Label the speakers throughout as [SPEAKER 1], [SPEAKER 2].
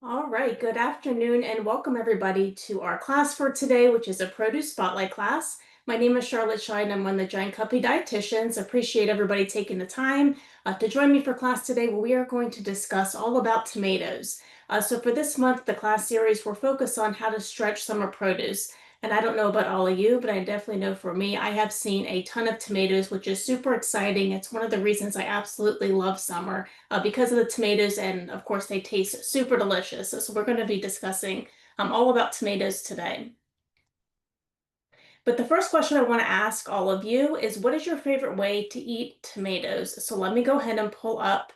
[SPEAKER 1] All right, good afternoon and welcome everybody to our class for today, which is a produce spotlight class. My name is Charlotte Shine. I'm one of the Giant Company dietitians. Appreciate everybody taking the time to join me for class today, where we are going to discuss all about tomatoes. So for this month, the class series, we're focused on how to stretch summer produce. And I don't know about all of you, but I definitely know for me, I have seen a ton of tomatoes, which is super exciting. It's one of the reasons I absolutely love summer because of the tomatoes, and of course they taste super delicious. So we're going to be discussing all about tomatoes today. But the first question I want to ask all of you is, what is your favorite way to eat tomatoes? So let me go ahead and pull up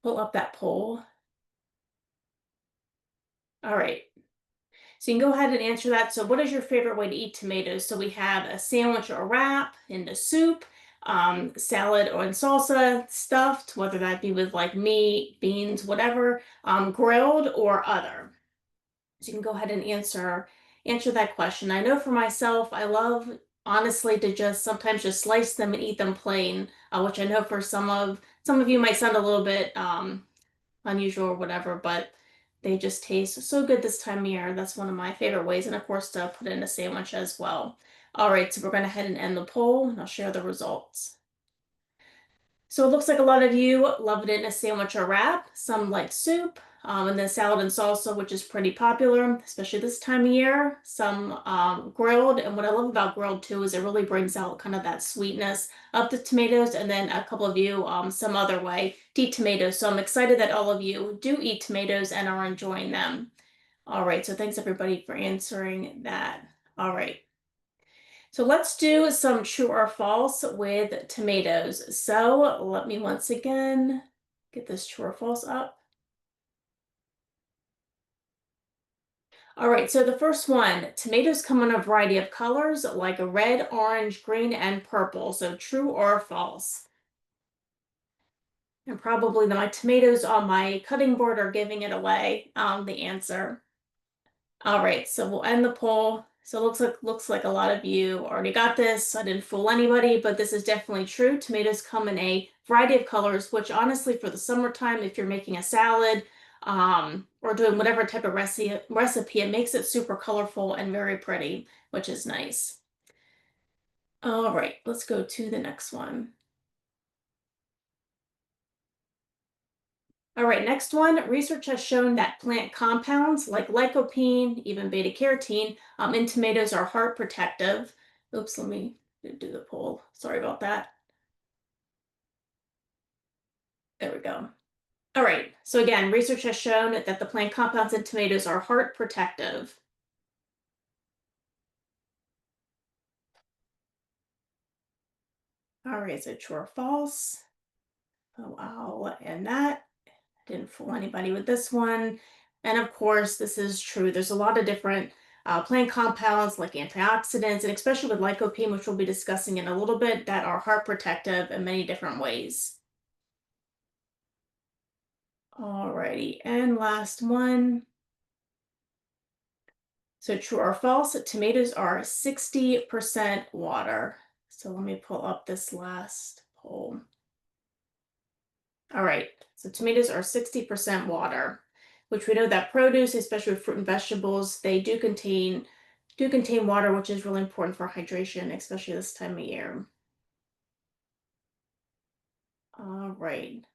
[SPEAKER 1] that poll. All right. So you can go ahead and answer that. So what is your favorite way to eat tomatoes? So we have a sandwich or a wrap, in a soup, salad or in salsa, stuffed, whether that be with like meat, beans, whatever, grilled or other. So you can go ahead and answer that question. I know for myself, I love honestly to just sometimes just slice them and eat them plain, which I know for some of you might sound a little bit unusual or whatever, but they just taste so good this time of year. That's one of my favorite ways, and of course to put it in a sandwich as well. All right, so we're going to head and end the poll, and I'll share the results. So it looks like a lot of you love it in a sandwich or wrap. Some like soup, and then salad and salsa, which is pretty popular, especially this time of year. Some grilled, and what I love about grilled too is it really brings out kind of that sweetness of the tomatoes. And then a couple of you, some other way to eat tomatoes. So I'm excited that all of you do eat tomatoes and are enjoying them. All right, so thanks everybody for answering that. All right. So let's do some true or false with tomatoes. So let me once again get this true or false up. All right, so the first one, tomatoes come in a variety of colors like red, orange, green, and purple. So true or false? And probably my tomatoes on my cutting board are giving it away, the answer. All right, so we'll end the poll. So it looks like a lot of you already got this. I didn't fool anybody, but this is definitely true. Tomatoes come in a variety of colors, which honestly, for the summertime, if you're making a salad, or doing whatever type of recipe, it makes it super colorful and very pretty, which is nice. All right, let's go to the next one. All right, next one. Research has shown that plant compounds like lycopene, even beta carotene, in tomatoes are heart protective. Oops, let me do the poll. Sorry about that. There we go. All right, so again, research has shown that the plant compounds in tomatoes are heart protective. All right, so true or false? Oh, I'll end that. Didn't fool anybody with this one. And of course, this is true. There's a lot of different plant compounds like antioxidants, and especially with lycopene, which we'll be discussing in a little bit, that are heart protective in many different ways. Alrighty, and last one. So true or false, tomatoes are 60% water. So let me pull up this last poll. All right, so tomatoes are 60% water, which we know that produce, especially with fruit and vegetables, they do contain water, which is really important for hydration, especially this time of year. All right.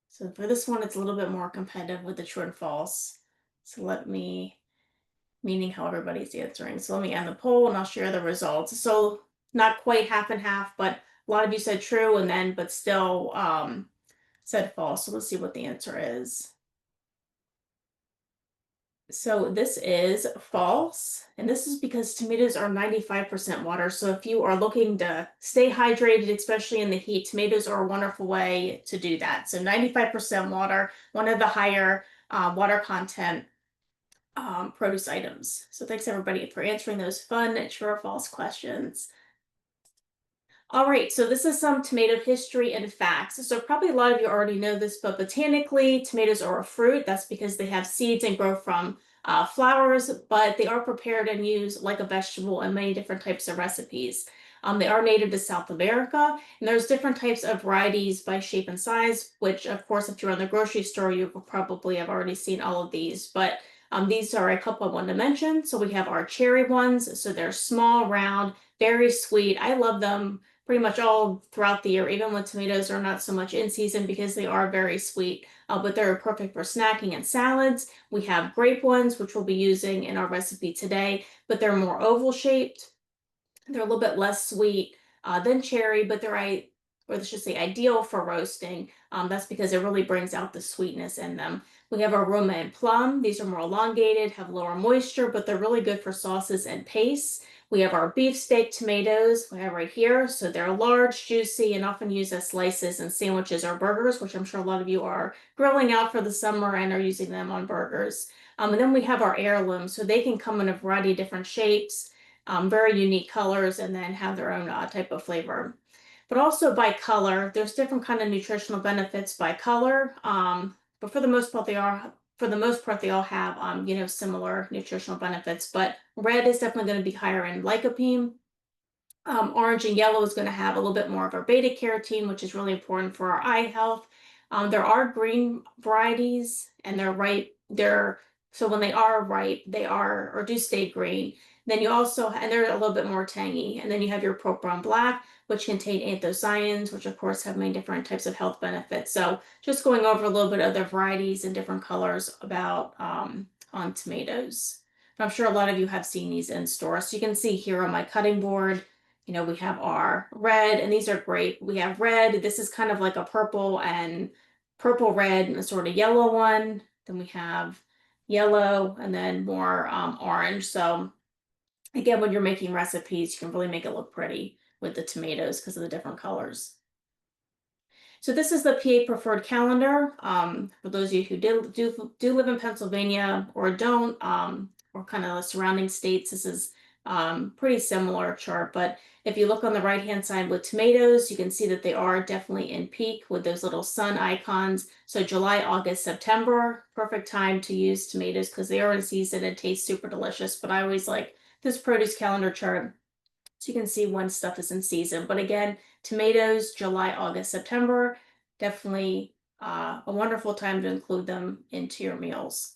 [SPEAKER 1] So for this one, it's a little bit more competitive with the true and false. So meaning how everybody's answering. So let me end the poll and I'll share the results. So not quite half and half, but a lot of you said true but still said false. So let's see what the answer is. So this is false, and this is because tomatoes are 95% water. So if you are looking to stay hydrated, especially in the heat, tomatoes are a wonderful way to do that. So 95% water, one of the higher water content produce items. So thanks everybody for answering those fun true or false questions. All right, so this is some tomato history and facts. So probably a lot of you already know this, but botanically, tomatoes are a fruit. That's because they have seeds and grow from flowers, but they are prepared and used like a vegetable in many different types of recipes. They are native to South America, and there's different types of varieties by shape and size, which of course, if you're in the grocery store, you will probably have already seen all of these, but these are a couple I wanted to mention. So we have our cherry ones. So they're small, round, very sweet. I love them pretty much all throughout the year, even when tomatoes are not so much in season because they are very sweet. But they're perfect for snacking and salads. We have grape ones, which we'll be using in our recipe today, but they're more oval shaped. They're a little bit less sweet than cherry, but or let's just say ideal for roasting. That's because it really brings out the sweetness in them. We have aroma and plum. These are more elongated, have lower moisture, but they're really good for sauces and pastes. We have our beefsteak tomatoes we have right here. So they're large, juicy, and often used as slices in sandwiches or burgers, which I'm sure a lot of you are grilling out for the summer and are using them on burgers. And then we have our heirlooms. So they can come in a variety of different shapes, very unique colors, and then have their own type of flavor. But also by color, there's different kind of nutritional benefits by color. But for the most part, they all have similar nutritional benefits. But red is definitely going to be higher in lycopene. Orange and yellow is going to have a little bit more of our beta carotene, which is really important for our eye health. There are green varieties, and they're ripe. So when they are ripe, they are or do stay green. Then you also, and they're a little bit more tangy. And then you have your purple brown black, which contain anthocyanins, which of course have many different types of health benefits. So just going over a little bit of the varieties and different colors about on tomatoes. I'm sure a lot of you have seen these in stores. So you can see here on my cutting board, we have our red, and these are great. We have red. This is kind of like a purple red, and a sort of yellow one. Then we have yellow, and then more orange. So again, when you're making recipes, you can really make it look pretty with the tomatoes because of the different colors. So this is the PA preferred calendar. For those of you who do live in Pennsylvania or don't, or kind of the surrounding states, this is pretty similar chart. But if you look on the right hand side with tomatoes, you can see that they are definitely in peak with those little sun icons. So July, August, September, perfect time to use tomatoes because they are in season and taste super delicious. But I always like this produce calendar chart so you can see when stuff is in season. But again, tomatoes, July, August, September, definitely a wonderful time to include them into your meals.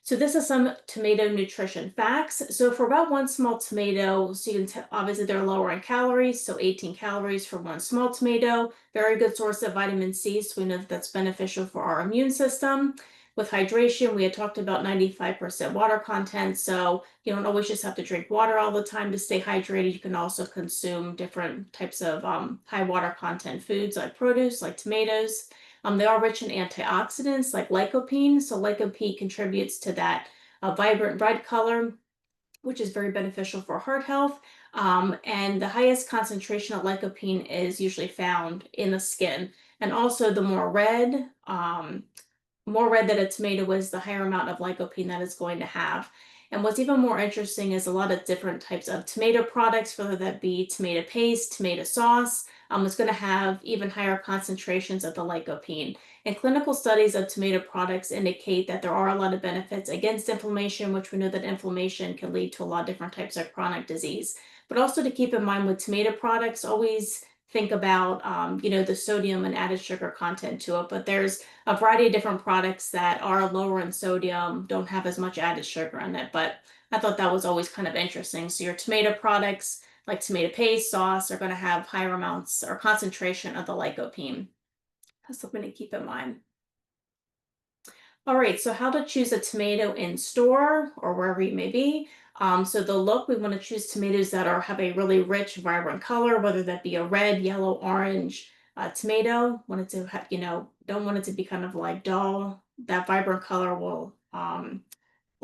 [SPEAKER 1] So this is some tomato nutrition facts. So for about one small tomato, so you can obviously they're lower in calories, so 18 calories for one small tomato. Very good source of vitamin C, so we know that that's beneficial for our immune system. With hydration, we had talked about 95% water content, so you don't always just have to drink water all the time to stay hydrated. You can also consume different types of high water content foods like produce, like tomatoes. They are rich in antioxidants like lycopene. So lycopene contributes to that vibrant red color, which is very beneficial for heart health. And the highest concentration of lycopene is usually found in the skin. And also the more red that a tomato is, the higher amount of lycopene that it's going to have. And what's even more interesting is a lot of different types of tomato products, whether that be tomato paste, tomato sauce, it's going to have even higher concentrations of the lycopene. And clinical studies of tomato products indicate that there are a lot of benefits against inflammation, which we know that inflammation can lead to a lot of different types of chronic disease. But also to keep in mind with tomato products, always think about, the sodium and added sugar content to it. But there's a variety of different products that are lower in sodium, don't have as much added sugar in it. But I thought that was always kind of interesting. So your tomato products, like tomato paste, sauce, are going to have higher amounts or concentration of the lycopene. That's something to keep in mind. All right, so how to choose a tomato in store or wherever you may be. So the look, we want to choose tomatoes that have a really rich, vibrant color, whether that be a red, yellow, orange tomato. Want it to have, don't want it to be kind of like dull. That vibrant color will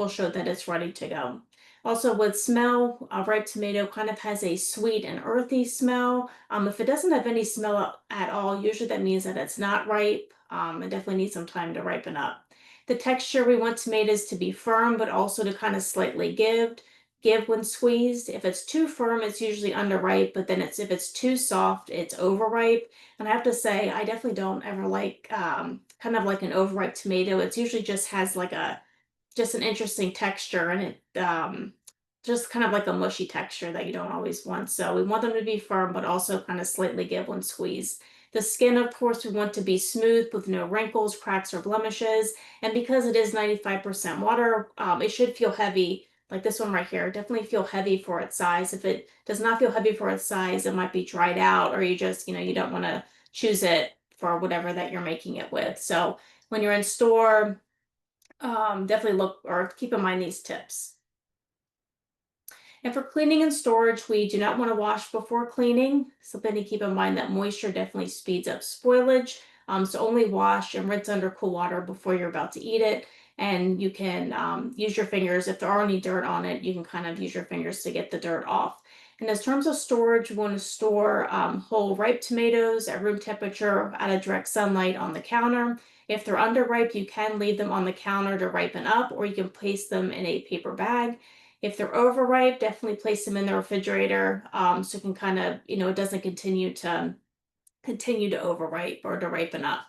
[SPEAKER 1] show that it's ready to go. Also with smell, a ripe tomato kind of has a sweet and earthy smell. If it doesn't have any smell at all, usually that means that it's not ripe. It definitely needs some time to ripen up. The texture, we want tomatoes to be firm, but also to kind of slightly give when squeezed. If it's too firm, it's usually underripe, but then if it's too soft, it's overripe. And I have to say, I definitely don't ever like kind of like an overripe tomato. It's usually just has like just an interesting texture, and just kind of like a mushy texture that you don't always want. So we want them to be firm, but also kind of slightly give when squeezed. The skin, of course, we want to be smooth with no wrinkles, cracks, or blemishes. And because it is 95% water, it should feel heavy. Like this one right here, definitely feel heavy for its size. If it does not feel heavy for its size, it might be dried out, or you just, you don't want to choose it for whatever that you're making it with. So when you're in store, definitely look or keep in mind these tips. And for cleaning and storage, we do not want to wash before cleaning. Something to keep in mind that moisture definitely speeds up spoilage. So only wash and rinse under cool water before you're about to eat it. And you can use your fingers. If there are any dirt on it, you can kind of use your fingers to get the dirt off. And in terms of storage, we want to store whole ripe tomatoes at room temperature out of direct sunlight on the counter. If they're underripe, you can leave them on the counter to ripen up, or you can place them in a paper bag. If they're overripe, definitely place them in the refrigerator, so it can kind of, it doesn't continue to overripe or to ripen up.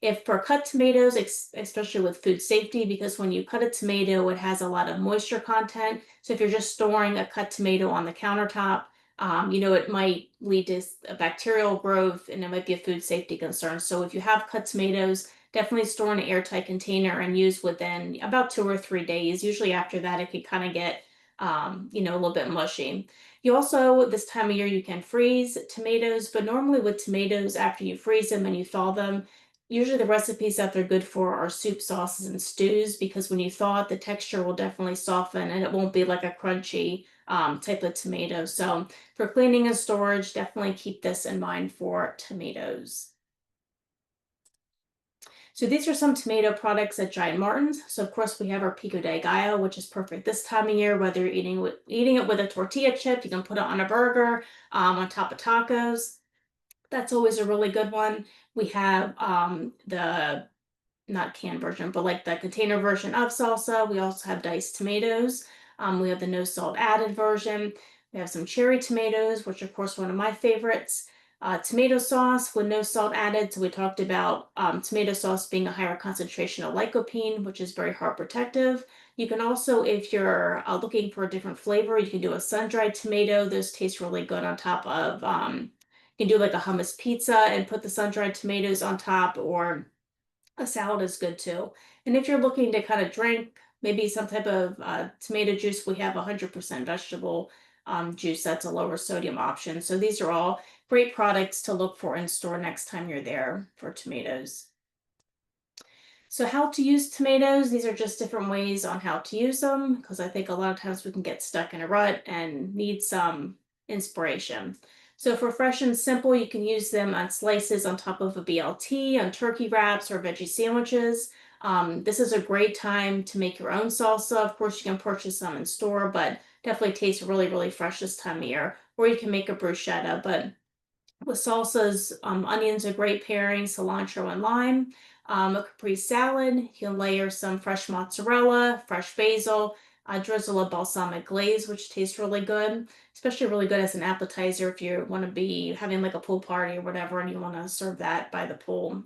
[SPEAKER 1] If for cut tomatoes, especially with food safety, because when you cut a tomato, it has a lot of moisture content. So if you're just storing a cut tomato on the countertop, it might lead to a bacterial growth and it might be a food safety concern. So if you have cut tomatoes, definitely store in an airtight container and use within about 2 or 3 days. Usually after that, it could kind of get, a little bit mushy. You also, this time of year, you can freeze tomatoes, but normally with tomatoes, after you freeze them and you thaw them, usually the recipes that they're good for are soup, sauces, and stews, because when you thaw it, the texture will definitely soften and it won't be like a crunchy type of tomato. So for cleaning and storage, definitely keep this in mind for tomatoes. So these are some tomato products at Giant Martin's. So of course we have our pico de gallo, which is perfect this time of year, whether you're eating it with a tortilla chip, you can put it on a burger, on top of tacos. That's always a really good one. We have the not canned version, but like the container version of salsa. We also have diced tomatoes. We have the no salt added version. We have some cherry tomatoes, which are, of course, one of my favorites. Tomato sauce with no salt added. So we talked about tomato sauce being a higher concentration of lycopene, which is very heart protective. You can also, if you're looking for a different flavor, you can do a sun-dried tomato. Those taste really good on top of, you can do like a hummus pizza and put the sun-dried tomatoes on top, or a salad is good too. And if you're looking to kind of drink maybe some type of tomato juice, we have 100% vegetable juice. That's a lower sodium option. So these are all great products to look for in store next time you're there for tomatoes. So how to use tomatoes, these are just different ways on how to use them, because I think a lot of times we can get stuck in a rut and need some inspiration. So for fresh and simple, you can use them on slices on top of a BLT, on turkey wraps or veggie sandwiches. This is a great time to make your own salsa. Of course, you can purchase some in store, but definitely tastes really, really fresh this time of year. Or you can make a bruschetta, but with salsas, onions are great pairing, cilantro and lime. A Capri salad, you can layer some fresh mozzarella, fresh basil, drizzle a balsamic glaze, which tastes really good, especially really good as an appetizer if you want to be having like a pool party or whatever and you want to serve that by the pool.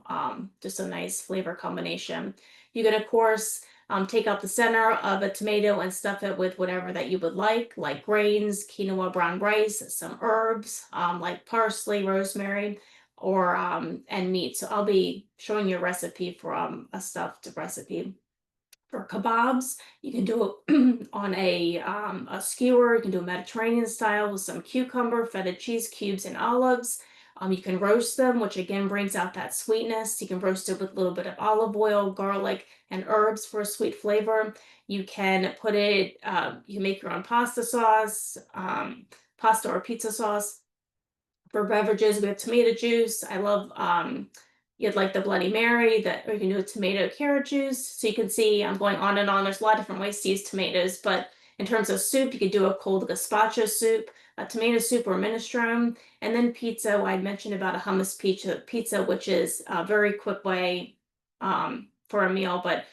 [SPEAKER 1] Just a nice flavor combination. You can, of course, take out the center of a tomato and stuff it with whatever that you would like grains, quinoa, brown rice, some herbs like parsley, rosemary, or and meat. So I'll be showing you a recipe for a stuffed recipe. For kebabs, you can do it on a skewer. You can do a Mediterranean style with some cucumber, feta cheese cubes, and olives. You can roast them, which again brings out that sweetness. You can roast it with a little bit of olive oil, garlic, and herbs for a sweet flavor. You can put it, you can make your own pasta sauce, pasta or pizza sauce. For beverages, we have tomato juice. I love, you'd like the Bloody Mary, that, or you can do a tomato carrot juice. So you can see I'm going on and on. There's a lot of different ways to use tomatoes, but in terms of soup, you could do a cold gazpacho soup, a tomato soup or minestrone, and then pizza. I mentioned about a hummus pizza, which is a very quick way for a meal, but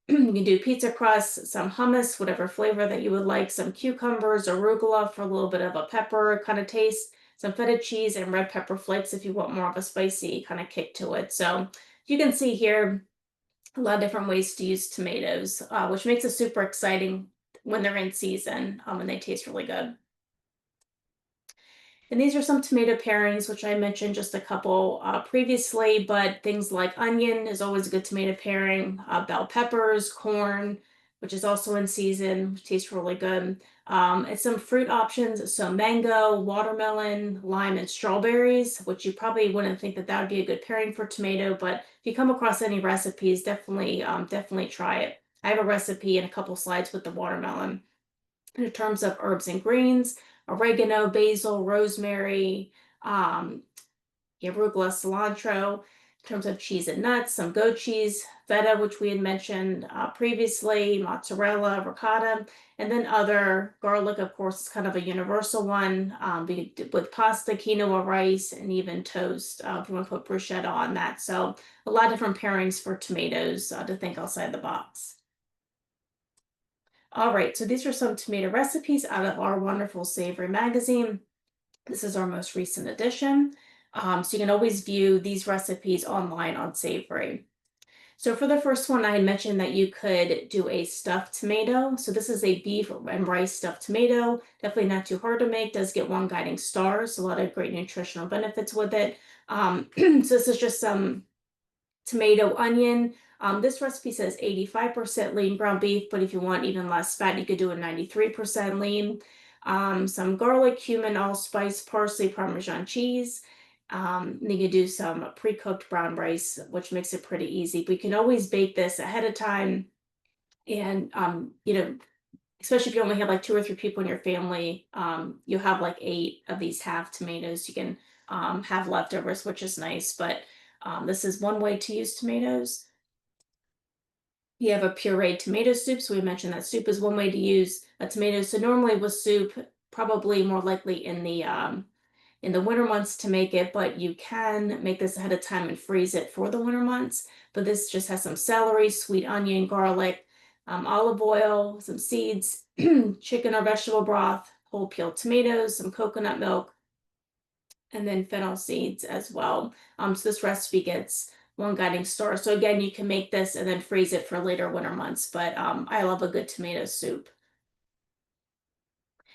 [SPEAKER 1] you can do pizza crust, some hummus, whatever flavor that you would like, some cucumbers, arugula for a little bit of a pepper kind of taste, some feta cheese and red pepper flakes if you want more of a spicy kind of kick to it. So you can see here a lot of different ways to use tomatoes, which makes it super exciting when they're in season, and they taste really good. And these are some tomato pairings, which I mentioned just a couple previously, but things like onion is always a good tomato pairing, bell peppers, corn, which is also in season, which tastes really good. And some fruit options, so mango, watermelon, lime, and strawberries, which you probably wouldn't think that that would be a good pairing for tomato, but if you come across any recipes, definitely try it. I have a recipe and a couple slides with the watermelon. In terms of herbs and greens, oregano, basil, rosemary, um, arugula, cilantro. In terms of cheese and nuts, some goat cheese, feta, which we had mentioned previously, mozzarella, ricotta, and then other garlic, of course, is kind of a universal one with pasta, quinoa, rice, and even toast. If you want to put bruschetta on that. So a lot of different pairings for tomatoes to think outside the box. All right, so these are some tomato recipes out of our wonderful Savory magazine. This is our most recent edition. So you can always view these recipes online on Savory. So for the first one, I had mentioned that you could do a stuffed tomato. So this is a beef and rice stuffed tomato. Definitely not too hard to make. Does get 1 guiding star, so a lot of great nutritional benefits with it. So this is just some tomato, onion. This recipe says 85% lean ground beef, but if you want even less fat, you could do a 93% lean. Some garlic, cumin, allspice, parsley, Parmesan cheese. You can do some pre-cooked brown rice, which makes it pretty easy. But you can always bake this ahead of time. And, especially if you only have like 2 or 3 people in your family, you'll have like 8 of these half tomatoes. You can have leftovers, which is nice. But this is one way to use tomatoes. You have a pureed tomato soup. So we mentioned that soup is one way to use a tomato. So normally with soup, probably more likely in the winter months to make it, but you can make this ahead of time and freeze it for the winter months. But this just has some celery, sweet onion, garlic, olive oil, some seeds, chicken or vegetable broth, whole peeled tomatoes, some coconut milk, and then fennel seeds as well. So this recipe gets 1 guiding star. So again, you can make this and then freeze it for later winter months, but I love a good tomato soup.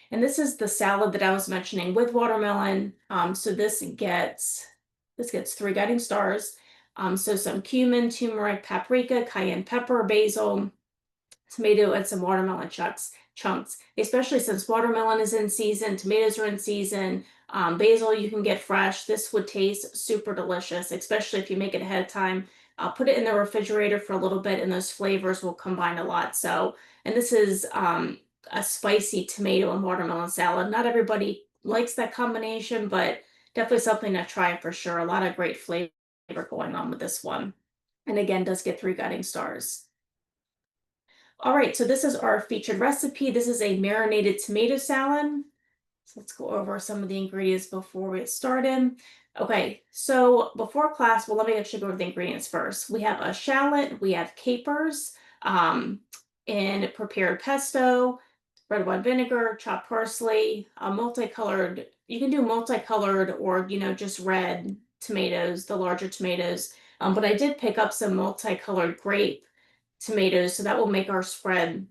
[SPEAKER 1] And this is the salad that I was mentioning with watermelon. So this gets 3 guiding stars. So some cumin, turmeric, paprika, cayenne pepper, basil, tomato, and some watermelon chunks, especially since watermelon is in season, tomatoes are in season. Basil you can get fresh. This would taste super delicious, especially if you make it ahead of time. Put it in the refrigerator for a little bit and those flavors will combine a lot. So, and this is a spicy tomato and watermelon salad. Not everybody likes that combination, but definitely something to try for sure. A lot of great flavor going on with this one. And again, does get 3 guiding stars. All right, so this is our featured recipe. This is a marinated tomato salad. So let's go over some of the ingredients before we get started. Okay, so before class, well, let me actually go over the ingredients first. We have a shallot, we have capers, and prepared pesto, red wine vinegar, chopped parsley, multicolored. You can do multicolored or just red tomatoes, the larger tomatoes. But I did pick up some multicolored grape tomatoes, so that will make our spread,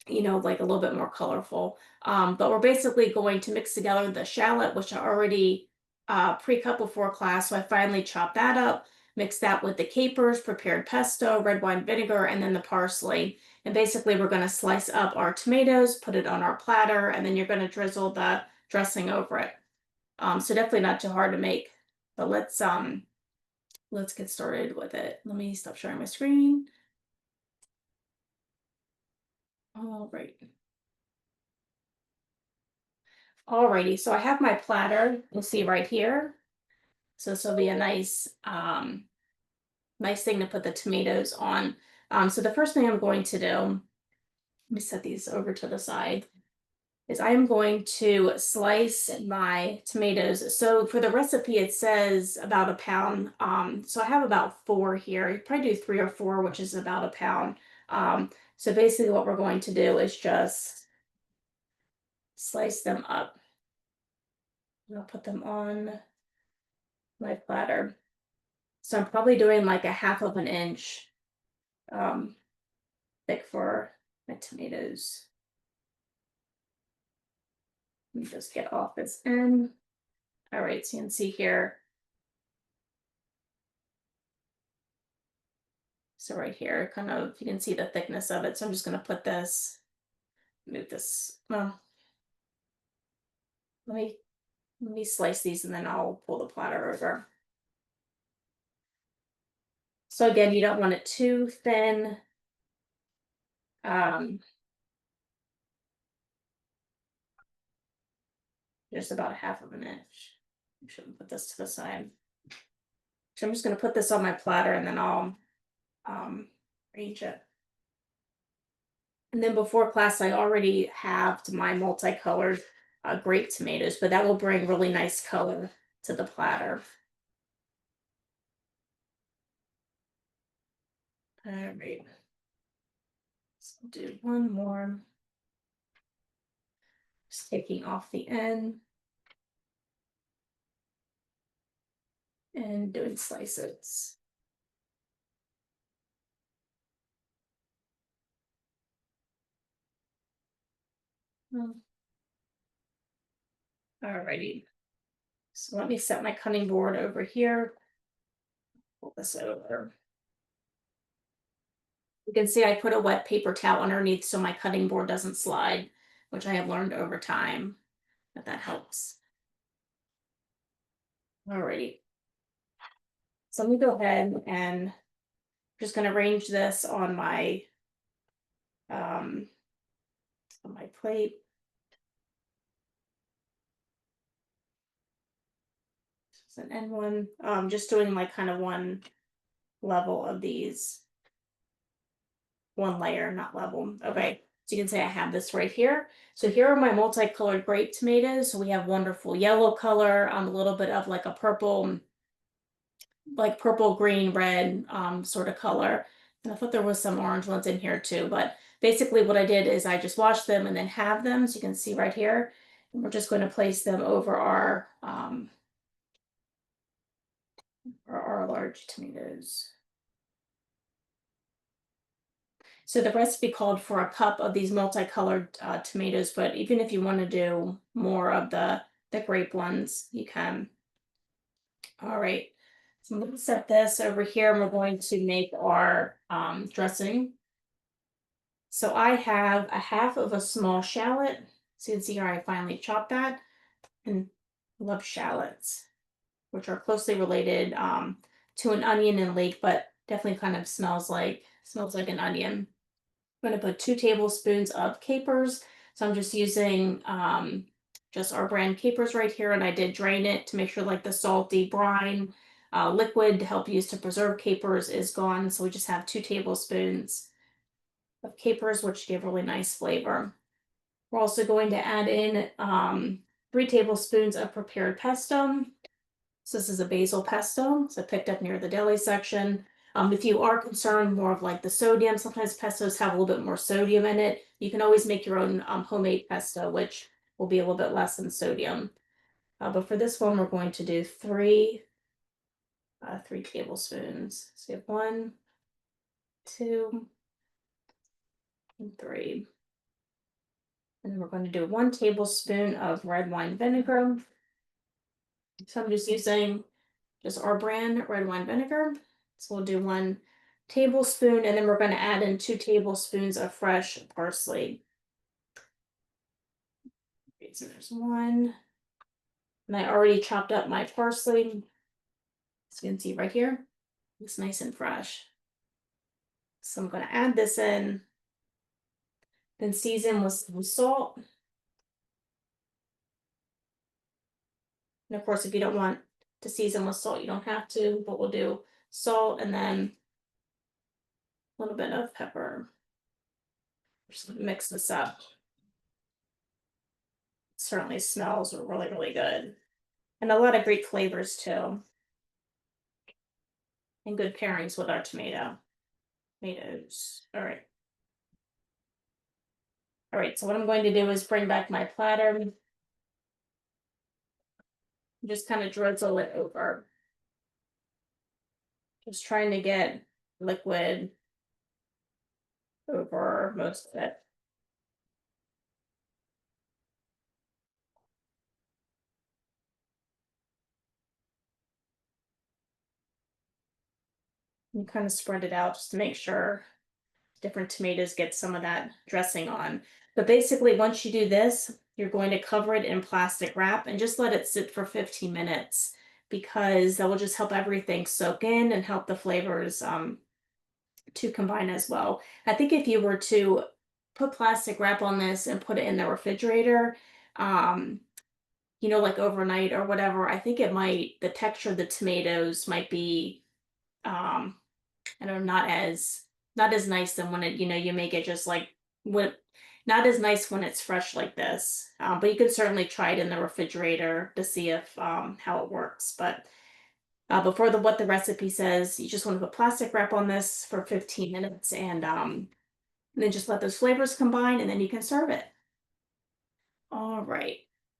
[SPEAKER 1] like a little bit more colorful. But we're basically going to mix together the shallot, which I already pre-cut before class. So I finally chopped that up, mixed that with the capers, prepared pesto, red wine vinegar, and then the parsley. And basically we're going to slice up our tomatoes, put it on our platter, and then you're going to drizzle the dressing over it. So definitely not too hard to make. But let's get started with it. Let me stop sharing my screen. All right. Alrighty, so I have my platter. You'll see right here. So this will be a nice thing to put the tomatoes on. So the first thing I'm going to do, let me set these over to the side, is I'm going to slice my tomatoes. So for the recipe, it says about a pound. So I have about 4 here. You probably do 3 or 4, which is about a pound. So basically what we're going to do is just slice them up. I'll put them on my platter. So I'm probably doing like a 1/2 of an inch thick for my tomatoes. Let me just get off this end. All right, so you can see here. So right here, kind of, you can see the thickness of it. So I'm just going to put this, move this. Well, let me slice these and then I'll pull the platter over. So again, you don't want it too thin. Just about a half of an inch. I should put this to the side. So I'm just going to put this on my platter and then I'll arrange it. And then before class, I already have my multicolored grape tomatoes, but that will bring really nice color to the platter. All right. So I'll do one more. Just taking off the end and doing slices. Alrighty. So let me set my cutting board over here. Pull this over. You can see I put a wet paper towel underneath so my cutting board doesn't slide, which I have learned over time that helps. Alrighty. So let me go ahead and just going to arrange this on my plate. This is an end one. Just doing like kind of one level of these. One layer, not level. Okay. So you can say I have this right here. So here are my multicolored grape tomatoes. So we have wonderful yellow color, a little bit of like a purple, like purple, green, red sort of color. And I thought there was some orange ones in here too. But basically what I did is I just washed them and then have them. So you can see right here. And we're just going to place them over our large tomatoes. So the recipe called for a cup of these multicolored tomatoes, but even if you want to do more of the grape ones, you can. All right, so I'm going to set this over here and we're going to make our dressing. So I have a half of a small shallot. So you can see here I finally chopped that, and I love shallots, which are closely related to an onion and leek, but definitely kind of smells like an onion. I'm going to put 2 tablespoons of capers. So I'm just using just our brand capers right here, and I did drain it to make sure like the salty brine liquid to help use to preserve capers is gone. So we just have 2 tablespoons of capers, which give really nice flavor. We're also going to add in 3 tablespoons of prepared pesto. So this is a basil pesto. So I picked up near the deli section. If you are concerned more of like the sodium, sometimes pestos have a little bit more sodium in it. You can always make your own homemade pesto, which will be a little bit less in sodium. But for this one, we're going to do 3 tablespoons. So you have 1, 2, and 3. And then we're going to do 1 tablespoon of red wine vinegar. So I'm just using just our brand red wine vinegar. So we'll do 1 tablespoon, and then we're going to add in 2 tablespoons of fresh parsley. Okay, so there's 1. And I already chopped up my parsley. As you can see right here, it's nice and fresh. So I'm going to add this in, then season with some salt. And of course, if you don't want to season with salt, you don't have to, but we'll do salt and then a little bit of pepper. Just mix this up. It certainly smells really, really good. And a lot of great flavors too. And good pairings with our tomatoes. All right. All right, so what I'm going to do is bring back my platter. Just kind of drizzle it over. Just trying to get liquid over most of it. You kind of spread it out just to make sure different tomatoes get some of that dressing on. But basically, once you do this, you're going to cover it in plastic wrap and just let it sit for 15 minutes because that will just help everything soak in and help the flavors to combine as well. I think if you were to put plastic wrap on this and put it in the refrigerator, um, like overnight or whatever, I think the texture of the tomatoes might be, um, I don't know, not as nice than when you make it just like when, not as nice when it's fresh like this. But you could certainly try it in the refrigerator to see if how it works. But before what the recipe says, you just want to put plastic wrap on this for 15 minutes and then just let those flavors combine and then you can serve it. All right.